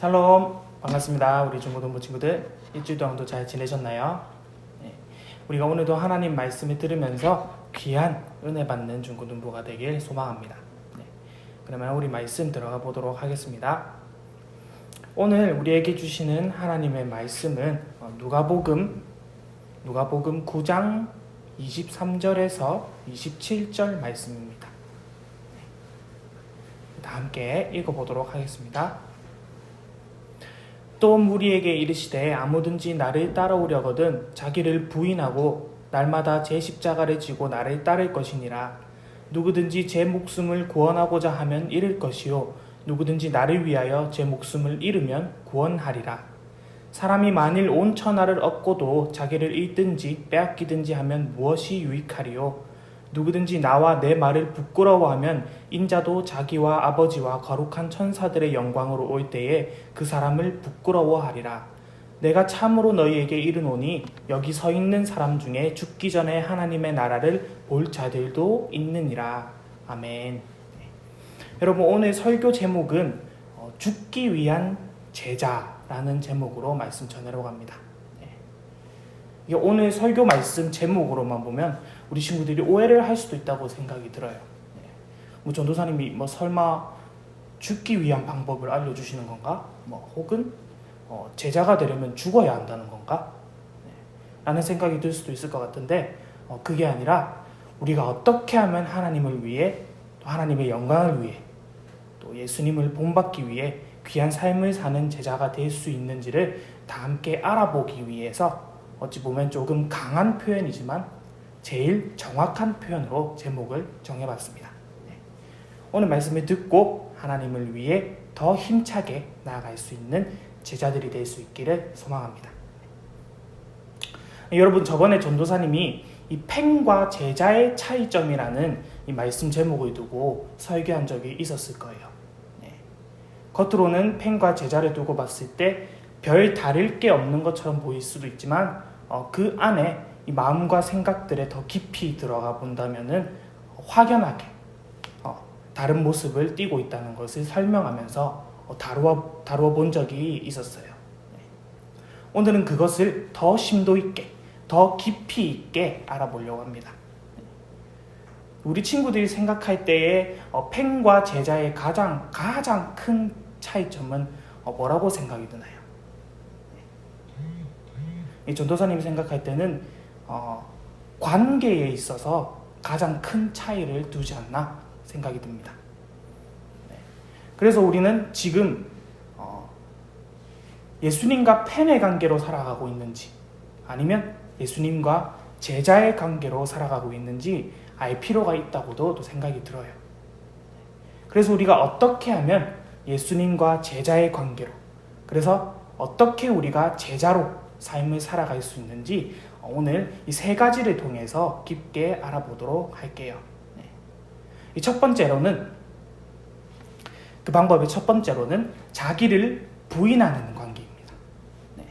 샬롬, 반갑습니다. 우리 중고등부 친구들 일주일 동안도 잘 지내셨나요? 네. 우리가 오늘도 하나님 말씀을 들으면서 귀한 은혜 받는 중고등부가 되길 소망합니다. 네. 그러면 우리 말씀 들어가 보도록 하겠습니다. 오늘 우리에게 주시는 하나님의 말씀은 누가복음 9장 23절에서 27절 말씀입니다. 다 함께 읽어보도록 하겠습니다. 또 무리에게 이르시되 아무든지 나를 따라오려거든 자기를 부인하고 날마다 제 십자가를 지고 나를 따를 것이니라. 누구든지 제 목숨을 구원하고자 하면 잃을 것이요 누구든지 나를 위하여 제 목숨을 잃으면 구원하리라. 사람이 만일 온 천하를 얻고도 자기를 잃든지 빼앗기든지 하면 무엇이 유익하리요? 누구든지 나와 내 말을 부끄러워하면 인자도 자기와 아버지와 거룩한 천사들의 영광으로 올 때에 그 사람을 부끄러워하리라. 내가 참으로 너희에게 이르노니 여기 서 있는 사람 중에 죽기 전에 하나님의 나라를 볼 자들도 있느니라. 아멘. 네. 여러분, 오늘 설교 제목은 죽기 위한 제자라는 제목으로 말씀 전하려고 합니다. 네. 오늘 설교 말씀 제목으로만 보면 우리 친구들이 오해를 할 수도 있다고 생각이 들어요. 뭐 전도사님이 설마 죽기 위한 방법을 알려주시는 건가? 혹은 제자가 되려면 죽어야 한다는 건가? 라는 생각이 들 수도 있을 것 같은데 그게 아니라 우리가 어떻게 하면 하나님을 위해 또 하나님의 영광을 위해 또 예수님을 본받기 위해 귀한 삶을 사는 제자가 될 수 있는지를 다 함께 알아보기 위해서 어찌 보면 조금 강한 표현이지만 제일 정확한 표현으로 제목을 정해봤습니다. 네. 오늘 말씀을 듣고 하나님을 위해 더 힘차게 나아갈 수 있는 제자들이 될 수 있기를 소망합니다. 네. 여러분, 저번에 전도사님이 이 팽과 제자의 차이점이라는 이 말씀 제목을 두고 설교한 적이 있었을 거예요. 네. 겉으로는 팽과 제자를 두고 봤을 때 별 다를 게 없는 것처럼 보일 수도 있지만 그 안에 이 마음과 생각들에 더 깊이 들어가 본다면은 확연하게 다른 모습을 띠고 있다는 것을 설명하면서 다루어 본 적이 있었어요. 오늘은 그것을 더 심도 있게, 더 깊이 있게 알아보려고 합니다. 우리 친구들이 생각할 때에 팽과 제자의 가장 큰 차이점은 뭐라고 생각이 드나요? 이 전도사님이 생각할 때는 관계에 있어서 가장 큰 차이를 두지 않나 생각이 듭니다. 네. 그래서 우리는 지금 예수님과 팬의 관계로 살아가고 있는지 아니면 예수님과 제자의 관계로 살아가고 있는지 알 필요가 있다고도 또 생각이 들어요. 그래서 우리가 어떻게 하면 예수님과 제자의 관계로, 그래서 어떻게 우리가 제자로 삶을 살아갈 수 있는지 오늘 이 세 가지를 통해서 깊게 알아보도록 할게요. 네. 이 첫 번째로는, 그 방법의 첫 번째로는 자기를 부인하는 관계입니다. 네.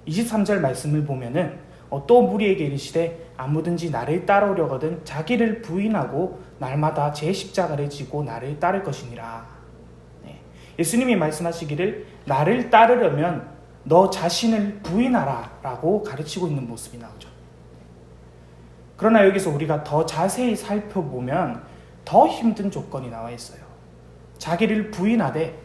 23절 말씀을 보면은 또 무리에게 이르시되 아무든지 나를 따르려거든 자기를 부인하고 날마다 제 십자가를 지고 나를 따를 것이니라. 네. 예수님이 말씀하시기를 나를 따르려면 너 자신을 부인하라 라고 가르치고 있는 모습이 나오죠. 그러나 여기서 우리가 더 자세히 살펴보면 더 힘든 조건이 나와 있어요. 자기를 부인하되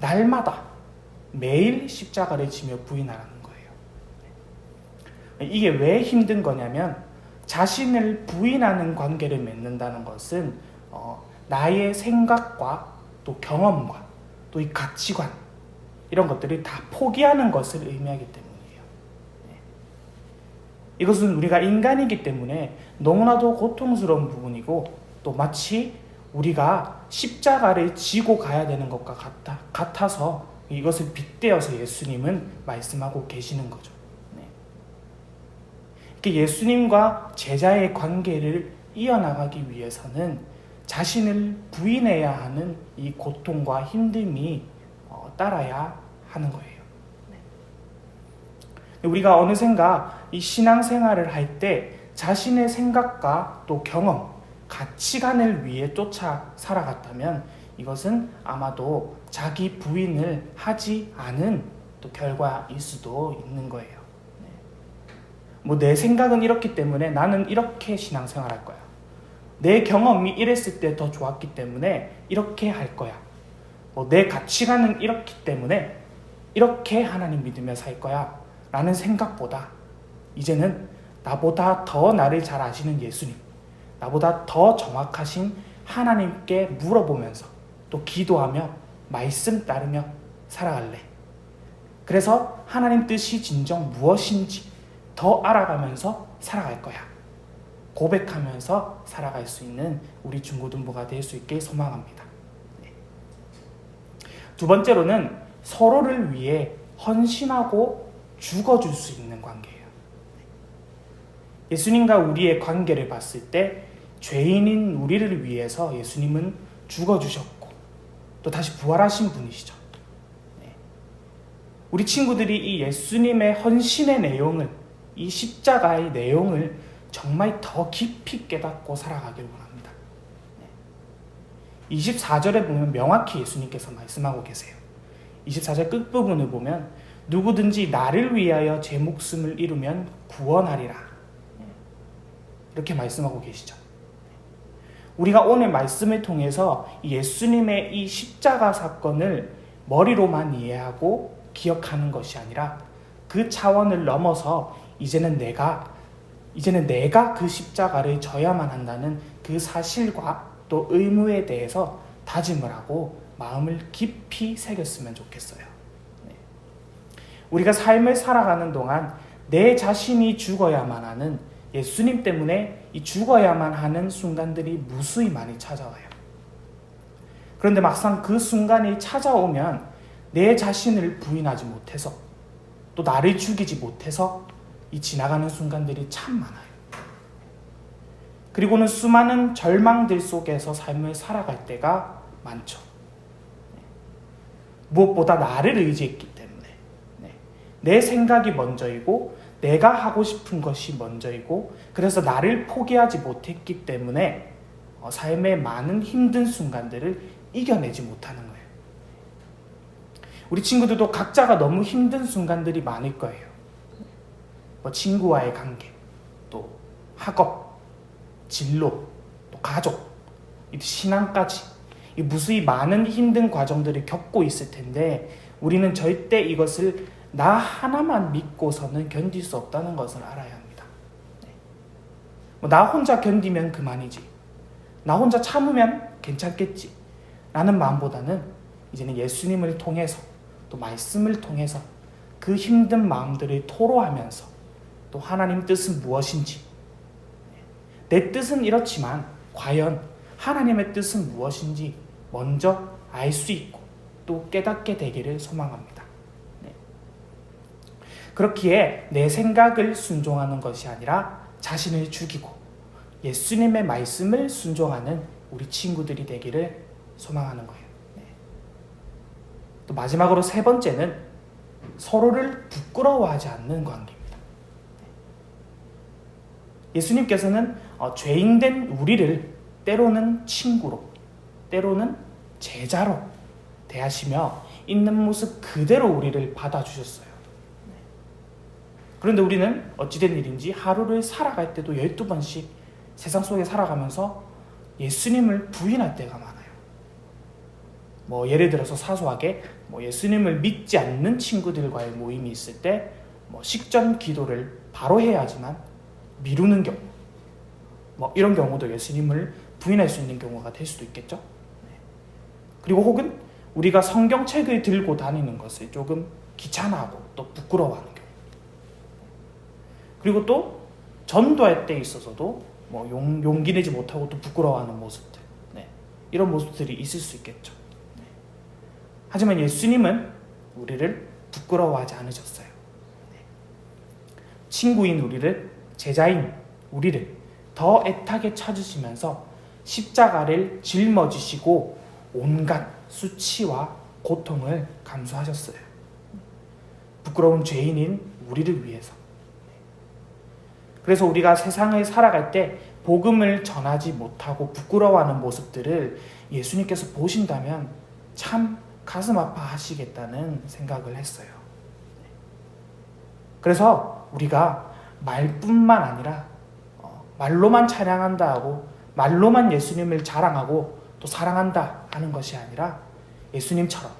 날마다 매일 십자가를 지며 부인하라는 거예요. 이게 왜 힘든 거냐면 자신을 부인하는 관계를 맺는다는 것은 나의 생각과 또 경험과 또 이 가치관 이런 것들을 다 포기하는 것을 의미하기 때문이에요. 이것은 우리가 인간이기 때문에 너무나도 고통스러운 부분이고 또 마치 우리가 십자가를 지고 가야 되는 것과 같아서 이것을 빗대어서 예수님은 말씀하고 계시는 거죠. 예수님과 제자의 관계를 이어나가기 위해서는 자신을 부인해야 하는 이 고통과 힘듦이 따라야 하는 거예요. 우리가 어느샌가 이 신앙생활을 할 때 자신의 생각과 또 경험, 가치관을 위해 쫓아 살아갔다면 이것은 아마도 자기 부인을 하지 않은 또 결과일 수도 있는 거예요. 뭐 내 생각은 이렇기 때문에 나는 이렇게 신앙생활할 거야. 내 경험이 이랬을 때 더 좋았기 때문에 이렇게 할 거야. 뭐 내 가치관은 이렇기 때문에 이렇게 하나님 믿으며 살 거야 라는 생각보다 이제는 나보다 더 나를 잘 아시는 예수님, 나보다 더 정확하신 하나님께 물어보면서 또 기도하며 말씀 따르며 살아갈래. 그래서 하나님 뜻이 진정 무엇인지 더 알아가면서 살아갈 거야. 고백하면서 살아갈 수 있는 우리 중고등부가 될 수 있게 소망합니다. 두 번째로는 서로를 위해 헌신하고 죽어줄 수 있는 관계예요. 예수님과 우리의 관계를 봤을 때 죄인인 우리를 위해서 예수님은 죽어주셨고 또 다시 부활하신 분이시죠. 우리 친구들이 이 예수님의 헌신의 내용을, 이 십자가의 내용을 정말 더 깊이 깨닫고 살아가길 원합니다. 24절에 보면 명확히 예수님께서 말씀하고 계세요. 24절 끝부분을 보면 누구든지 나를 위하여 제 목숨을 잃으면 구원하리라. 이렇게 말씀하고 계시죠. 우리가 오늘 말씀을 통해서 예수님의 이 십자가 사건을 머리로만 이해하고 기억하는 것이 아니라 그 차원을 넘어서 이제는 내가 그 십자가를 져야만 한다는 그 사실과 또 의무에 대해서 다짐을 하고 마음을 깊이 새겼으면 좋겠어요. 우리가 삶을 살아가는 동안 내 자신이 죽어야만 하는, 예수님 때문에 이 죽어야만 하는 순간들이 무수히 많이 찾아와요. 그런데 막상 그 순간이 찾아오면 내 자신을 부인하지 못해서 또 나를 죽이지 못해서 이 지나가는 순간들이 참 많아요. 그리고는 수많은 절망들 속에서 삶을 살아갈 때가 많죠. 무엇보다 나를 의지했기 때문에 내 생각이 먼저이고 내가 하고 싶은 것이 먼저이고 그래서 나를 포기하지 못했기 때문에 삶의 많은 힘든 순간들을 이겨내지 못하는 거예요. 우리 친구들도 각자가 너무 힘든 순간들이 많을 거예요. 뭐 친구와의 관계, 또 학업, 진로, 또 가족, 신앙까지 이 무수히 많은 힘든 과정들을 겪고 있을 텐데 우리는 절대 이것을 나 하나만 믿고서는 견딜 수 없다는 것을 알아야 합니다. 나 혼자 견디면 그만이지, 나 혼자 참으면 괜찮겠지 라는 마음보다는 이제는 예수님을 통해서 또 말씀을 통해서 그 힘든 마음들을 토로하면서 또 하나님 뜻은 무엇인지, 내 뜻은 이렇지만 과연 하나님의 뜻은 무엇인지 먼저 알 수 있고 또 깨닫게 되기를 소망합니다. 그렇기에 내 생각을 순종하는 것이 아니라 자신을 죽이고 예수님의 말씀을 순종하는 우리 친구들이 되기를 소망하는 거예요. 또 마지막으로 세 번째는 서로를 부끄러워하지 않는 관계입니다. 예수님께서는 죄인된 우리를 때로는 친구로, 때로는 제자로 대하시며 있는 모습 그대로 우리를 받아주셨어요. 그런데 우리는 어찌된 일인지 하루를 살아갈 때도 12번씩 세상 속에 살아가면서 예수님을 부인할 때가 많아요. 뭐 예를 들어서 사소하게 예수님을 믿지 않는 친구들과의 모임이 있을 때 식전 기도를 바로 해야 하지만 미루는 경우, 이런 경우도 예수님을 부인할 수 있는 경우가 될 수도 있겠죠. 그리고 혹은 우리가 성경책을 들고 다니는 것을 조금 귀찮아하고 또 부끄러워하는 경우, 그리고 또 전도할 때 있어서도 용기 내지 못하고 또 부끄러워하는 모습들, 이런 모습들이 있을 수 있겠죠. 하지만 예수님은 우리를 부끄러워하지 않으셨어요. 친구인 우리를, 제자인 우리를 더 애타게 찾으시면서 십자가를 짊어지시고 온갖 수치와 고통을 감수하셨어요. 부끄러운 죄인인 우리를 위해서. 그래서 우리가 세상을 살아갈 때 복음을 전하지 못하고 부끄러워하는 모습들을 예수님께서 보신다면 참 가슴 아파하시겠다는 생각을 했어요. 그래서 우리가 말뿐만 아니라 말로만 찬양한다 하고 말로만 예수님을 자랑하고 또 사랑한다 하는 것이 아니라 예수님처럼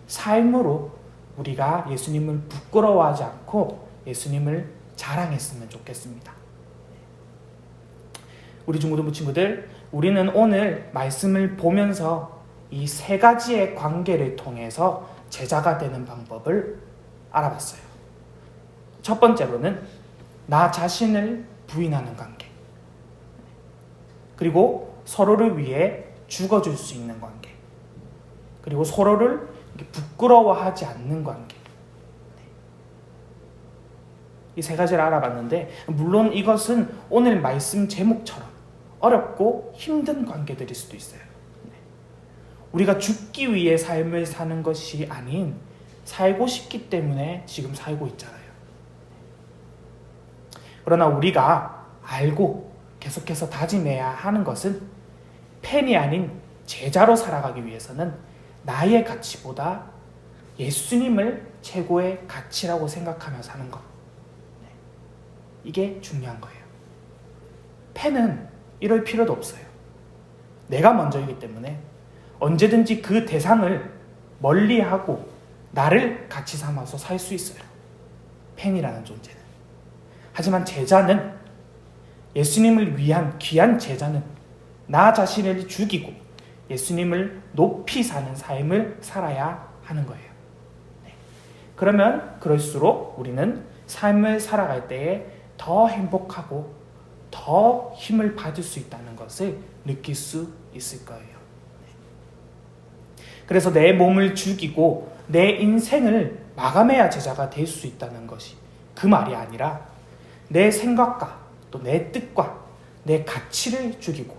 삶으로 우리가 예수님을 부끄러워하지 않고 예수님을 자랑했으면 좋겠습니다. 우리 중고등부 친구들, 우리는 오늘 말씀을 보면서 이 세 가지의 관계를 통해서 제자가 되는 방법을 알아봤어요. 첫 번째로는 나 자신을 부인하는 관계, 그리고 서로를 위해 죽어줄 수 있는 관계, 그리고 서로를 부끄러워하지 않는 관계. 이 세 가지를 알아봤는데, 물론 이것은 오늘 말씀 제목처럼 어렵고 힘든 관계들일 수도 있어요. 우리가 죽기 위해 삶을 사는 것이 아닌 살고 싶기 때문에 지금 살고 있잖아요. 그러나 우리가 알고 계속해서 다짐해야 하는 것은 팬이 아닌 제자로 살아가기 위해서는 나의 가치보다 예수님을 최고의 가치라고 생각하며 사는 것. 이게 중요한 거예요. 팬은 이럴 필요도 없어요. 내가 먼저이기 때문에 언제든지 그 대상을 멀리하고 나를 가치 삼아서 살 수 있어요. 팬이라는 존재는. 하지만 제자는, 예수님을 위한 귀한 제자는 나 자신을 죽이고 예수님을 높이 사는 삶을 살아야 하는 거예요. 그러면 그럴수록 우리는 삶을 살아갈 때에 더 행복하고 더 힘을 받을 수 있다는 것을 느낄 수 있을 거예요. 그래서 내 몸을 죽이고 내 인생을 마감해야 제자가 될 수 있다는 것이 그 말이 아니라 내 생각과 또 내 뜻과 내 가치를 죽이고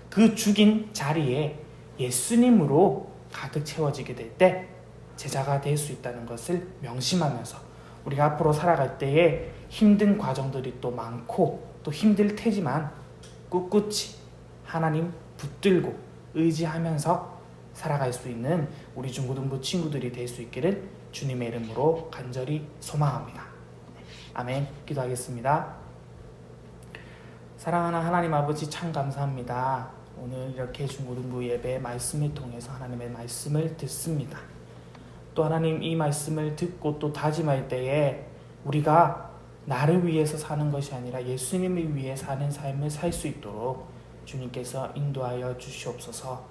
그 죽인 자리에 예수님으로 가득 채워지게 될 때 제자가 될 수 있다는 것을 명심하면서 우리가 앞으로 살아갈 때에 힘든 과정들이 또 많고 또 힘들 테지만 꿋꿋이 하나님 붙들고 의지하면서 살아갈 수 있는 우리 중고등부 친구들이 될 수 있기를 주님의 이름으로 간절히 소망합니다. 아멘. 기도하겠습니다. 사랑하는 하나님 아버지, 참 감사합니다. 오늘 이렇게 중고등부 예배 말씀을 통해서 하나님의 말씀을 듣습니다. 또 하나님, 이 말씀을 듣고 또 다짐할 때에 우리가 나를 위해서 사는 것이 아니라 예수님을 위해 사는 삶을 살 수 있도록 주님께서 인도하여 주시옵소서.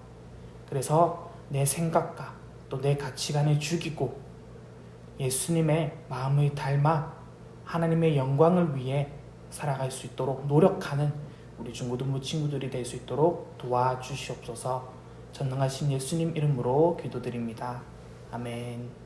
그래서 내 생각과 또 내 가치관을 죽이고 예수님의 마음을 닮아 하나님의 영광을 위해 살아갈 수 있도록 노력하는 우리 중고등부 친구들이 될 수 있도록 도와주시옵소서. 전능하신 예수님 이름으로 기도드립니다. 아멘.